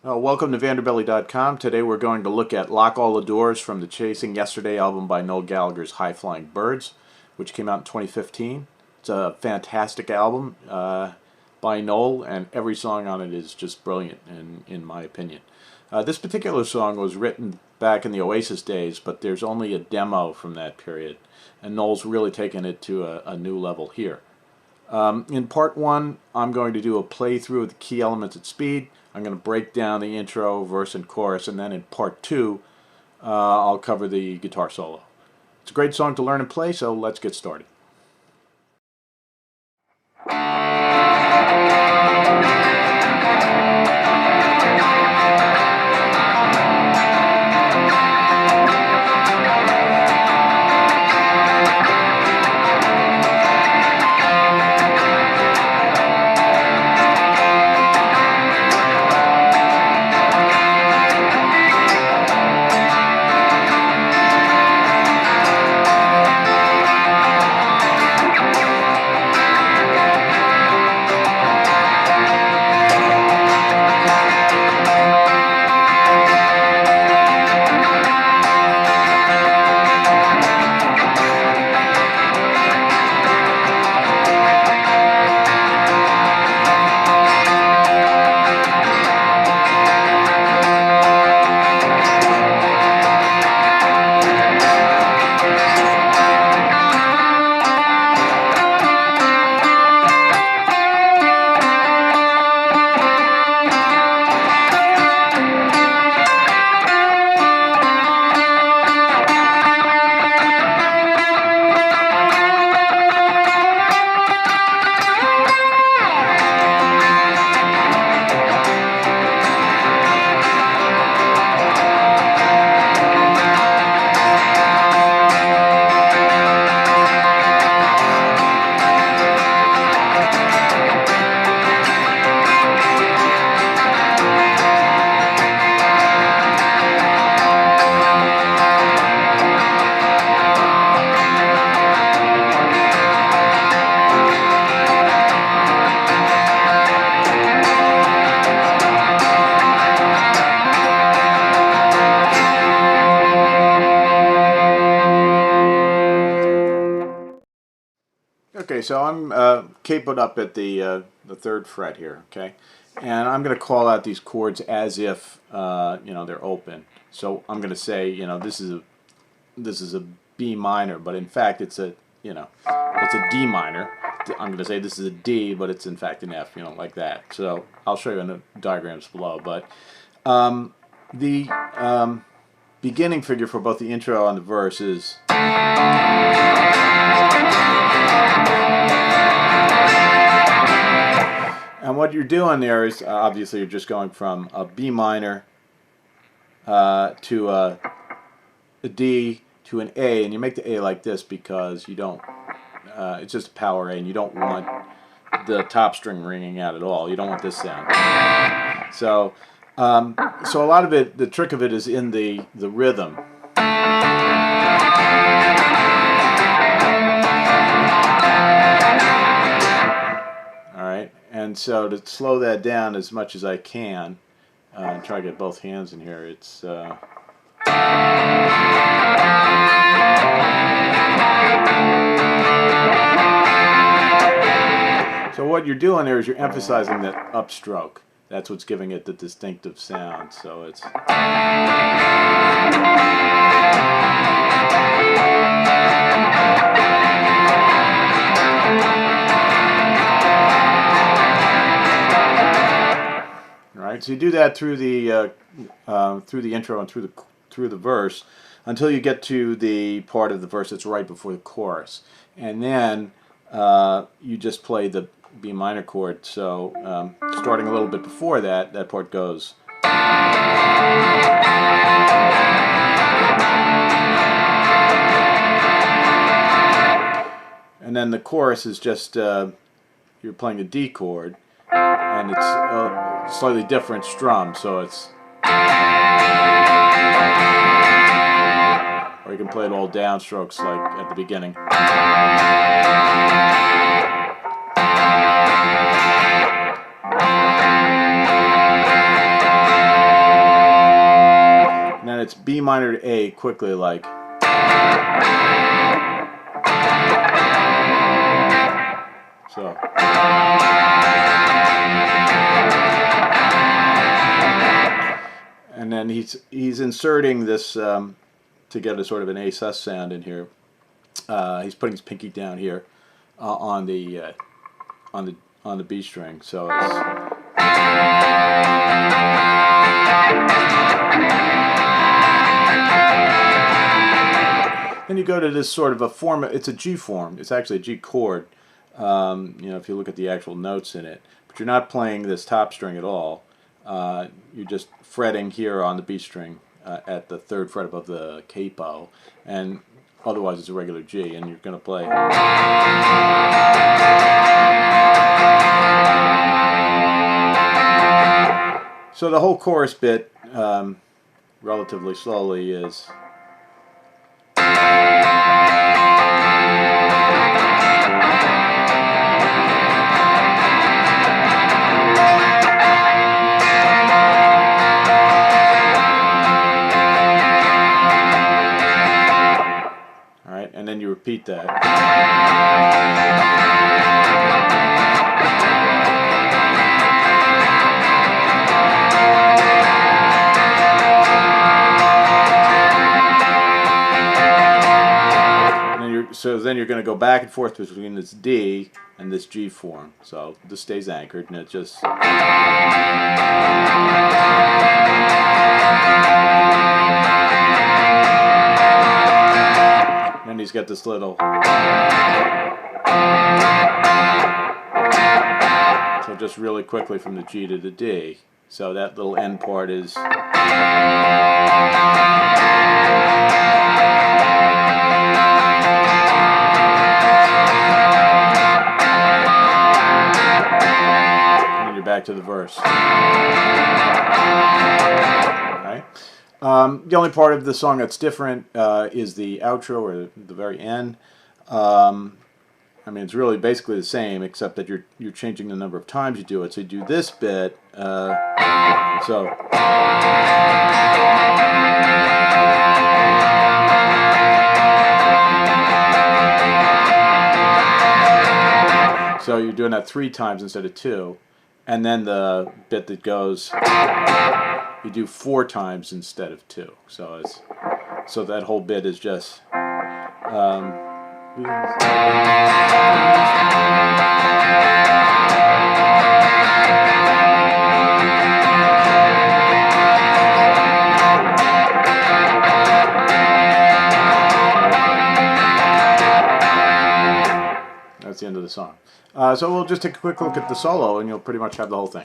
Welcome to Vanderbelly.com. Today we're going to look at Lock All the Doors from the Chasing Yesterday album by Noel Gallagher's High Flying Birds, which came out in 2015. It's a fantastic album by Noel, and every song on it is just brilliant, in my opinion. This particular song was written back in the Oasis days, but there's only a demo from that period, and Noel's really taken it to a new level here. In part one, I'm going to do a playthrough of the key elements at speed. I'm going to break down the intro, verse, and chorus, and then in part two, I'll cover the guitar solo. It's a great song to learn and play, so let's get started. Okay, so I'm capoed up at the third fret here, okay, and I'm going to call out these chords as if they're open. So I'm going to say this is a B minor, but in fact it's a it's a D minor. I'm going to say this is a D, but it's in fact an F, like that. So I'll show you in the diagrams below. But the beginning figure for both the intro and the verse is. And what you're doing there is obviously you're just going from a B minor to a D to an A, and you make the A like this because you don't. It's just a power A, and you don't want the top string ringing out at all. You don't want this sound. So a lot of it, the trick of it, is in the rhythm. And so to slow that down as much as I can, and try to get both hands in here, it's so what you're doing there is you're emphasizing that upstroke. That's what's giving it the distinctive sound. So it's so you do that through the intro and through the verse until you get to the part of the verse that's right before the chorus, and then you just play the B minor chord. So starting a little bit before that, that part goes. And then the chorus is just you're playing a D chord, and it's a slightly different strum, so it's, or you can play it all downstrokes like at the beginning. B minor to A quickly, like. So. And then he's inserting this to get a sort of an A sus sound in here. He's putting his pinky down here on the B string. So it's. Then you go to this sort of a form. It's a G form. It's actually a G chord. You know, if you look at the actual notes in it, but you're not playing this top string at all. You're just fretting here on the B string at the 3rd fret above the capo, and otherwise it's a regular G, and you're going to play. So the whole chorus bit, relatively slowly, is. And then you repeat that. So then you're going to go back and forth between this D and this G form. So this stays anchored, and it just. And he's got this little. So just really quickly from the G to the D. So that little end part is. And then you're back to the verse. Right? The only part of the song that's different is the outro, or the very end. I mean, it's really basically the same, except that you're changing the number of times you do it. So you do this bit. So you're doing that 3 times instead of 2, and then the bit that goes. You do 4 times instead of 2, so that whole bit is just. That's the end of the song. So we'll just take a quick look at the solo, and you'll pretty much have the whole thing.